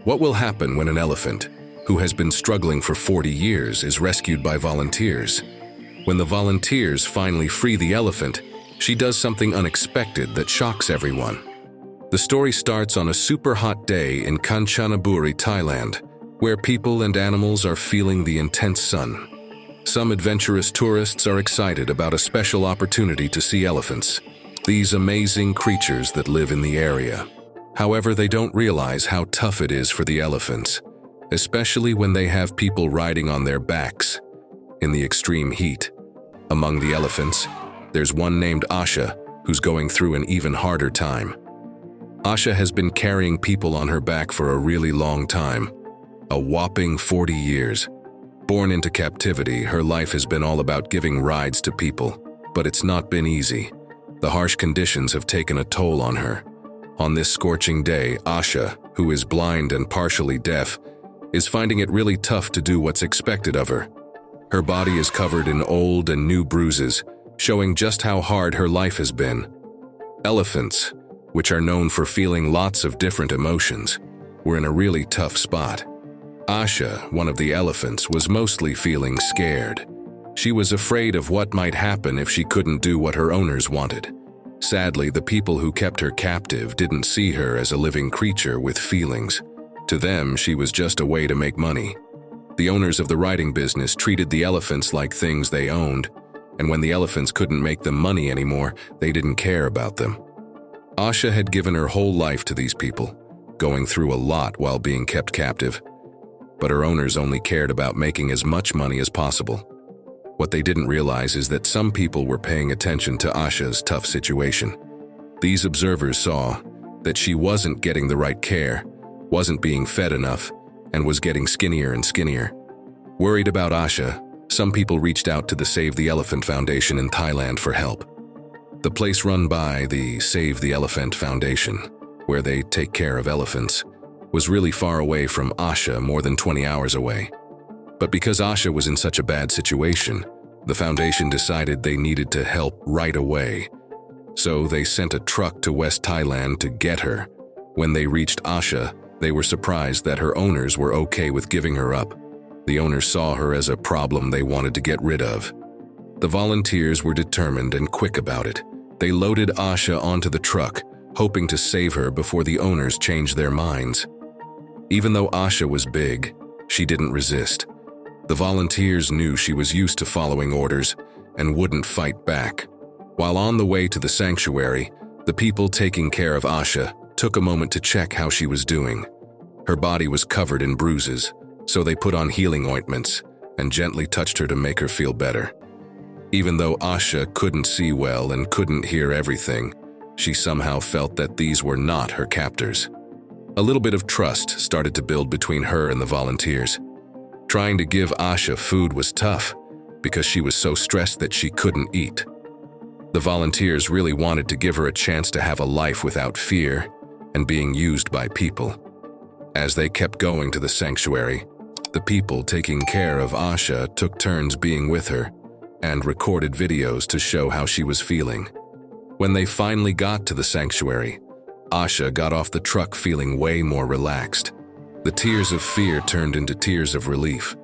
What will happen when an elephant, who has been struggling for 40 years, is rescued by volunteers? When the volunteers finally free the elephant, she does something unexpected that shocks everyone. The story starts on a super hot day in Kanchanaburi, Thailand, where people and animals are feeling the intense sun. Some adventurous tourists are excited about a special opportunity to see elephants, these amazing creatures that live in the area. However, they don't realize how tough it is for the elephants, especially when they have people riding on their backs in the extreme heat. Among the elephants, there's one named Asha who's going through an even harder time. Asha has been carrying people on her back for a really long time, a whopping 40 years. Born into captivity, her life has been all about giving rides to people, but it's not been easy. The harsh conditions have taken a toll on her. On this scorching day, Asha, who is blind and partially deaf, is finding it really tough to do what's expected of her. Her body is covered in old and new bruises, showing just how hard her life has been. Elephants, which are known for feeling lots of different emotions, were in a really tough spot. Asha, one of the elephants, was mostly feeling scared. She was afraid of what might happen if she couldn't do what her owners wanted. Sadly, the people who kept her captive didn't see her as a living creature with feelings. To them, she was just a way to make money. The owners of the riding business treated the elephants like things they owned, and when the elephants couldn't make them money anymore, they didn't care about them. Asha had given her whole life to these people, going through a lot while being kept captive. But her owners only cared about making as much money as possible. What they didn't realize is that some people were paying attention to Asha's tough situation. These observers saw that she wasn't getting the right care, wasn't being fed enough, and was getting skinnier and skinnier. Worried about Asha, some people reached out to the Save the Elephant Foundation in Thailand for help. The place run by the Save the Elephant Foundation, where they take care of elephants, was really far away from Asha, more than 20 hours away. But because Asha was in such a bad situation, the foundation decided they needed to help right away. So they sent a truck to West Thailand to get her. When they reached Asha, they were surprised that her owners were okay with giving her up. The owners saw her as a problem they wanted to get rid of. The volunteers were determined and quick about it. They loaded Asha onto the truck, hoping to save her before the owners changed their minds. Even though Asha was big, she didn't resist. The volunteers knew she was used to following orders and wouldn't fight back. While on the way to the sanctuary, the people taking care of Asha took a moment to check how she was doing. Her body was covered in bruises, so they put on healing ointments and gently touched her to make her feel better. Even though Asha couldn't see well and couldn't hear everything, she somehow felt that these were not her captors. A little bit of trust started to build between her and the volunteers. Trying to give Asha food was tough because she was so stressed that she couldn't eat. The volunteers really wanted to give her a chance to have a life without fear and being used by people. As they kept going to the sanctuary, the people taking care of Asha took turns being with her and recorded videos to show how she was feeling. When they finally got to the sanctuary, Asha got off the truck feeling way more relaxed. The tears of fear turned into tears of relief.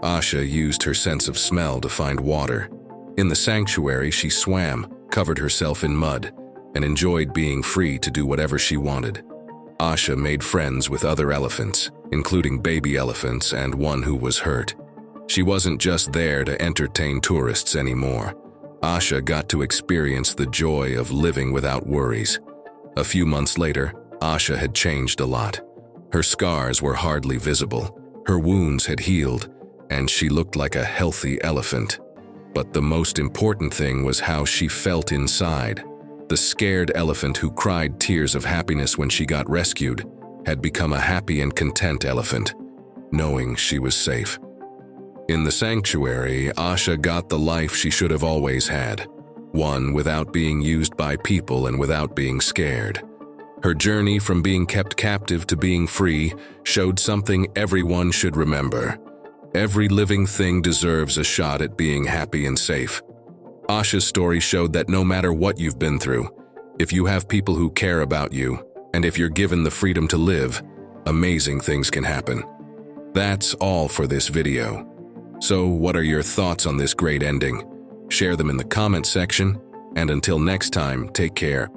Asha used her sense of smell to find water. In the sanctuary, she swam, covered herself in mud, and enjoyed being free to do whatever she wanted. Asha made friends with other elephants, including baby elephants and one who was hurt. She wasn't just there to entertain tourists anymore. Asha got to experience the joy of living without worries. A few months later, Asha had changed a lot. Her scars were hardly visible, her wounds had healed, and she looked like a healthy elephant. But the most important thing was how she felt inside. The scared elephant who cried tears of happiness when she got rescued had become a happy and content elephant, knowing she was safe. In the sanctuary, Asha got the life she should have always had, one without being used by people and without being scared. Her journey from being kept captive to being free showed something everyone should remember. Every living thing deserves a shot at being happy and safe. Asha's story showed that no matter what you've been through, if you have people who care about you, and if you're given the freedom to live, amazing things can happen. That's all for this video. So what are your thoughts on this great ending? Share them in the comment section, and until next time, take care.